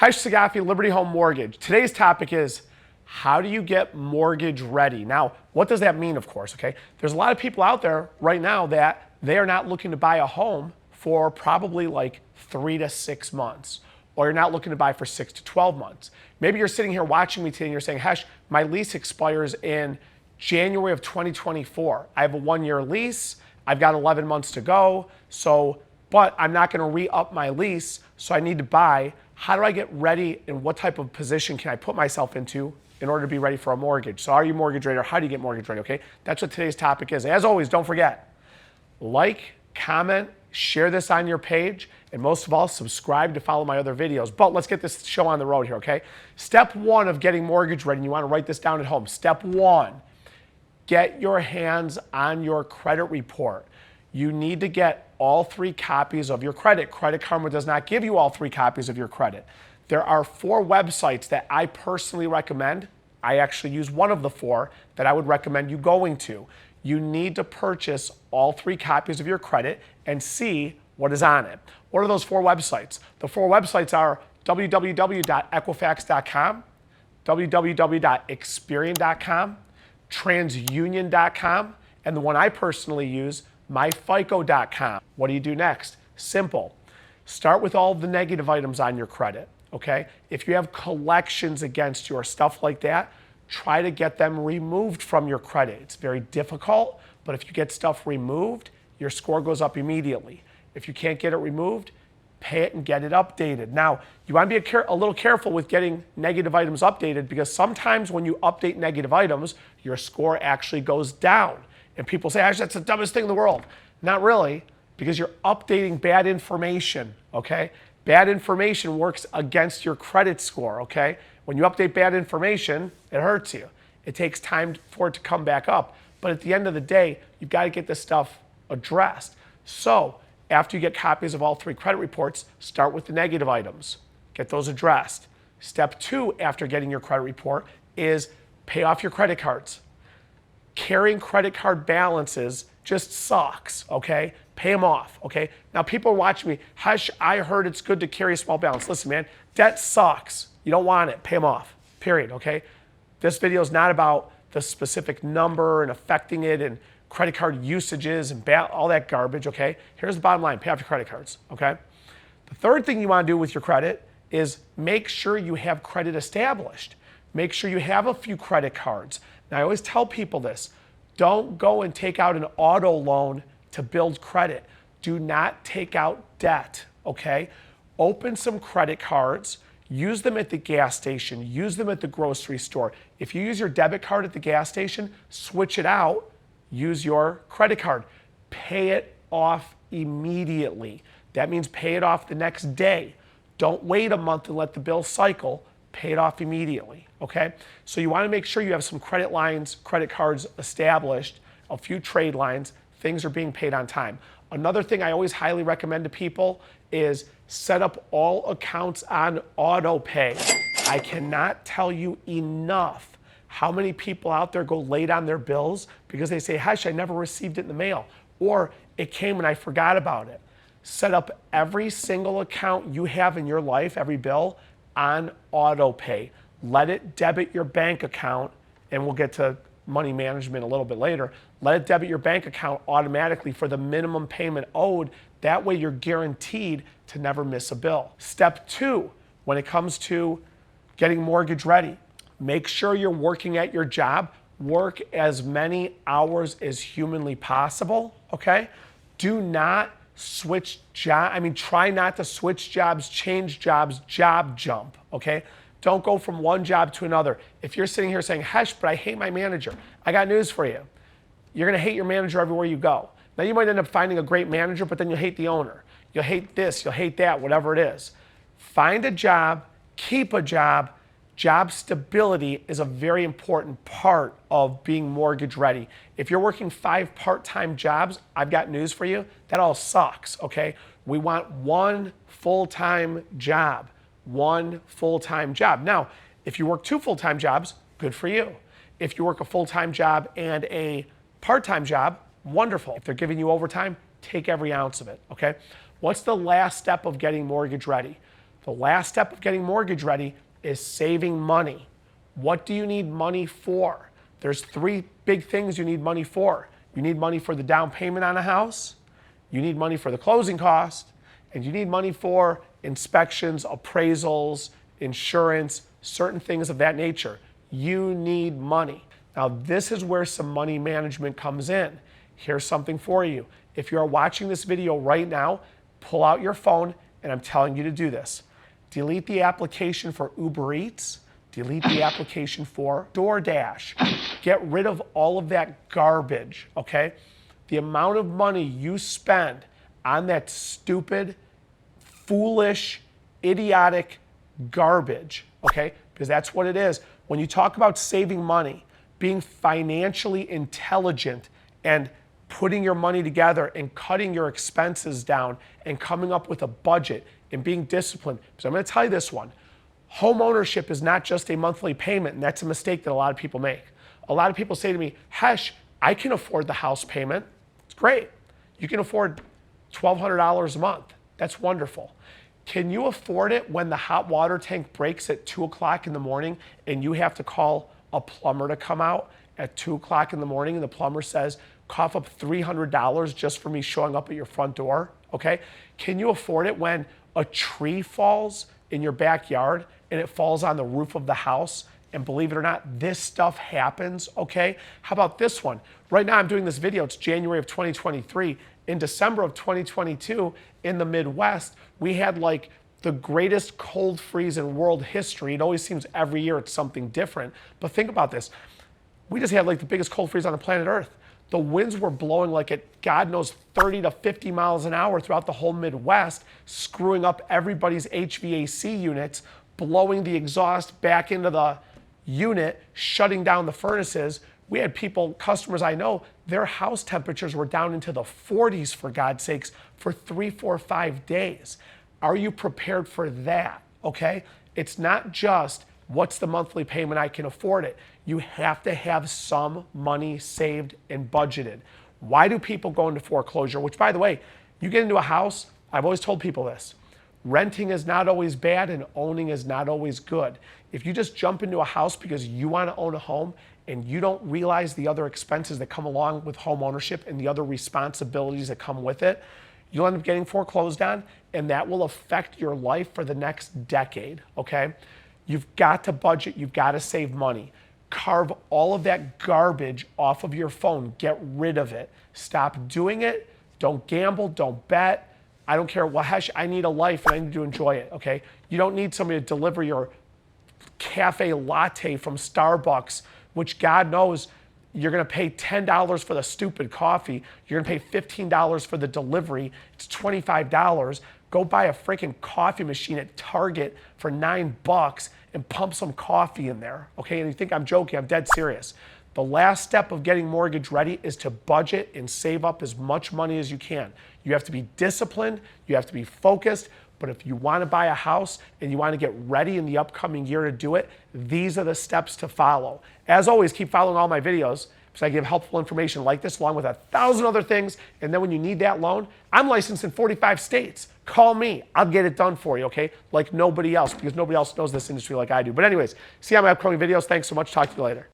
Hi, Sagafi, Liberty Home Mortgage. Today's topic is how do you get mortgage ready? Now, what does that mean, of course, okay? There's a lot of people out there right now that they are not looking to buy a home for probably like 3 to 6 months, or you're not looking to buy for 6 to 12 months. Maybe you're sitting here watching me today and you're saying, Hesh, my lease expires in January of 2024. I have a 1-year lease. I've got 11 months to go. But I'm not going to re-up my lease, so I need to buy. How do I get ready, and what type of position can I put myself into in order to be ready for a mortgage? So are you mortgage ready, or how do you get mortgage ready, okay? That's what today's topic is. As always, don't forget, like, comment, share this on your page, and most of all, subscribe to follow my other videos. But let's get this show on the road here, okay? Step 1 of getting mortgage ready, and you want to write this down at home. Step 1, get your hands on your credit report. You need to get all 3 copies of your credit. Credit Karma does not give you all 3 copies of your credit. There are 4 websites that I personally recommend. I actually use one of the 4 that I would recommend you going to. You need to purchase all 3 copies of your credit and see what is on it. What are those 4 websites? The 4 websites are www.equifax.com, www.experian.com, transunion.com, and the one I personally use, myfico.com. What do you do next? Simple. Start with all the negative items on your credit, okay? If you have collections against you or stuff like that, try to get them removed from your credit. It's very difficult, but if you get stuff removed, your score goes up immediately. If you can't get it removed, pay it and get it updated. Now, you want to be a little careful with getting negative items updated, because sometimes when you update negative items, your score actually goes down. And people say, that's the dumbest thing in the world. Not really, because you're updating bad information, okay? Bad information works against your credit score, okay? When you update bad information, it hurts you. It takes time for it to come back up. But at the end of the day, you've got to get this stuff addressed. So after you get copies of all 3 credit reports, start with the negative items. Get those addressed. Step 2 after getting your credit report is pay off your credit cards. Carrying credit card balances just sucks, okay? Pay them off, okay? Now, people are watching me. Hush, I heard it's good to carry a small balance. Listen, man, debt sucks. You don't want it. Pay them off, period, okay? This video is not about the specific number and affecting it and credit card usages and all that garbage, okay? Here's the bottom line. Pay off your credit cards, okay? The third thing you want to do with your credit is make sure you have credit established. Make sure you have a few credit cards. Now, I always tell people this. Don't go and take out an auto loan to build credit. Do not take out debt, okay? Open some credit cards. Use them at the gas station. Use them at the grocery store. If you use your debit card at the gas station, switch it out. Use your credit card. Pay it off immediately. That means pay it off the next day. Don't wait a month and let the bill cycle. Pay it off immediately, okay? So you want to make sure you have some credit lines, credit cards established, a few trade lines, things are being paid on time. Another thing I always highly recommend to people is set up all accounts on auto pay. I cannot tell you enough how many people out there go late on their bills because they say, Hush, I never received it in the mail, or it came and I forgot about it. Set up every single account you have in your life, every bill, on auto pay. Let it debit your bank account, and we'll get to money management a little bit later. Let it debit your bank account automatically for the minimum payment owed. That way you're guaranteed to never miss a bill. Step 2, when it comes to getting mortgage ready, make sure you're working at your job. Work as many hours as humanly possible, okay? Do not switch job. Try not to switch jobs, change jobs, job jump, okay? Don't go from one job to another. If you're sitting here saying, Hesh, but I hate my manager, I got news for you. You're gonna hate your manager everywhere you go. Now you might end up finding a great manager, but then you'll hate the owner. You'll hate this, you'll hate that, whatever it is. Find a job, keep a job. Job stability is a very important part of being mortgage ready. If you're working 5 part-time jobs, I've got news for you. That all sucks, okay? We want 1 full-time job. 1 full-time job. Now, if you work 2 full-time jobs, good for you. If you work a full-time job and a part-time job, wonderful. If they're giving you overtime, take every ounce of it, okay? What's the last step of getting mortgage ready? The last step of getting mortgage ready is saving money. What do you need money for? There's three big things you need money for. You need money for the down payment on a house, you need money for the closing cost, and you need money for inspections, appraisals, insurance, certain things of that nature. You need money. Now, this is where some money management comes in. Here's something for you. If you're watching this video right now, pull out your phone, and I'm telling you to do this. Delete the application for Uber Eats. Delete the application for DoorDash. Get rid of all of that garbage, okay? The amount of money you spend on that stupid, foolish, idiotic garbage, okay? Because that's what it is. When you talk about saving money, being financially intelligent and putting your money together and cutting your expenses down and coming up with a budget and being disciplined. So I'm going to tell you this one. Home ownership is not just a monthly payment, and that's a mistake that a lot of people make. A lot of people say to me, Hesh, I can afford the house payment. It's great. You can afford $1,200 a month. That's wonderful. Can you afford it when the hot water tank breaks at 2 o'clock in the morning and you have to call a plumber to come out at 2 o'clock in the morning and the plumber says, cough up $300 just for me showing up at your front door? Okay. Can you afford it when a tree falls in your backyard and it falls on the roof of the house? And believe it or not, this stuff happens, okay? How about this one? Right now I'm doing this video, it's January of 2023. In December of 2022, in the Midwest, we had like the greatest cold freeze in world history. It always seems every year it's something different. But think about this. We just had like the biggest cold freeze on the planet Earth. The winds were blowing like at God knows 30 to 50 miles an hour throughout the whole Midwest, screwing up everybody's HVAC units, blowing the exhaust back into the unit, shutting down the furnaces. We had people, customers I know, their house temperatures were down into the 40s, for God's sakes, for 3, 4, 5 days. Are you prepared for that? Okay? It's not just what's the monthly payment, I can afford it. You have to have some money saved and budgeted. Why do people go into foreclosure? Which, by the way, you get into a house, I've always told people this. Renting is not always bad and owning is not always good. If you just jump into a house because you want to own a home and you don't realize the other expenses that come along with home ownership and the other responsibilities that come with it, you'll end up getting foreclosed on, and that will affect your life for the next decade, okay? You've got to budget, you've got to save money. Carve all of that garbage off of your phone. Get rid of it. Stop doing it. Don't gamble, don't bet. I don't care. Well, Hesh, I need a life and I need to enjoy it, okay? You don't need somebody to deliver your cafe latte from Starbucks, which God knows you're going to pay $10 for the stupid coffee. You're going to pay $15 for the delivery. It's $25. Go buy a freaking coffee machine at Target for $9 and pump some coffee in there, okay? And you think I'm joking, I'm dead serious. The last step of getting mortgage ready is to budget and save up as much money as you can. You have to be disciplined, you have to be focused, but if you want to buy a house and you want to get ready in the upcoming year to do it, these are the steps to follow. As always, keep following all my videos because I give helpful information like this along with 1,000 other things. And then when you need that loan, I'm licensed in 45 states. Call me. I'll get it done for you, okay? Like nobody else, because nobody else knows this industry like I do. But anyways, see you on my upcoming videos. Thanks so much. Talk to you later.